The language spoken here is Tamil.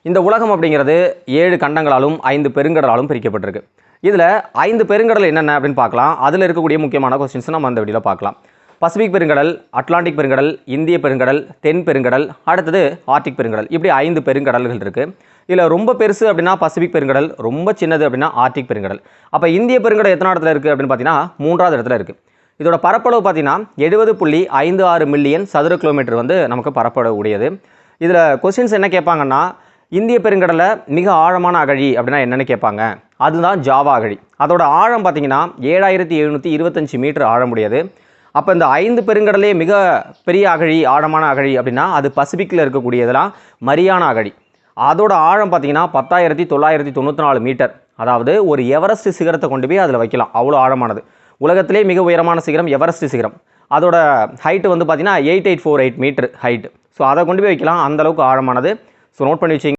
இந்த உலகம் அப்படிங்கிறது 7 கண்டங்களாலும் 5 பெருங்கடலாலும் பிரிக்கப்பட்டிருக்கு. இதில் 5 பெருங்கடல் என்னென்ன அப்படின்னு பார்க்கலாம். அதில் இருக்கக்கூடிய முக்கியமான கொஸ்டின்ஸ் நம்ம அந்த வீடியோவில் பார்க்கலாம். பசிபிக் பெருங்கடல், அட்லாண்டிக் பெருங்கடல், இந்திய பெருங்கடல், தென் பெருங்கடல், அடுத்தது ஆர்டிக் பெருங்கடல், இப்படி 5 பெருங்கடல்கள் இருக்குது. இதில் ரொம்ப பெருசு அப்படின்னா பசிபிக் பெருங்கடல், ரொம்ப சின்னது அப்படின்னா ஆர்டிக் பெருங்கடல். அப்போ இந்திய பெருங்கடல் எத்தனை இடத்துல இருக்குது அப்படின்னு பார்த்தீங்கன்னா 3வது இடத்துல இருக்குது. இதோட பரப்பளவு பார்த்தீங்கன்னா 70.56 மில்லியன் சதுர கிலோமீட்டர் வந்து நமக்கு பரப்பளவு உடையது. இதில் கொஸ்டின்ஸ் என்ன கேட்பாங்கன்னா, இந்திய பெருங்கடலை மிக ஆழமான அகழி அப்படின்னா என்னென்னு கேட்பாங்க. அதுதான் ஜாவா அகழி. அதோட ஆழம் பார்த்தீங்கன்னா 7725 மீட்டர் ஆழமுடையது. அப்போ இந்த 5 பெருங்கடலே மிக பெரிய அகழி, ஆழமான அகழி அப்படின்னா அது பசிபிக்கில் இருக்கக்கூடியதெல்லாம் மரியானா அகழி. அதோட ஆழம் பார்த்தீங்கன்னா 10,994 மீட்டர். அதாவது ஒரு எவரெஸ்ட் சிகரத்தை கொண்டு போய் அதில் வைக்கலாம், அவ்வளோ ஆழமானது. உலகத்திலே மிக உயரமான சிகரம் எவரெஸ்ட் சிகரம். அதோட ஹைட்டு வந்து பார்த்தீங்கன்னா 8848 மீட்டர் ஹைட்டு. ஸோ அதை கொண்டு போய் வைக்கலாம், அந்தளவுக்கு ஆழமானது. ஸோ நோட் பண்ணி வச்சிங்க.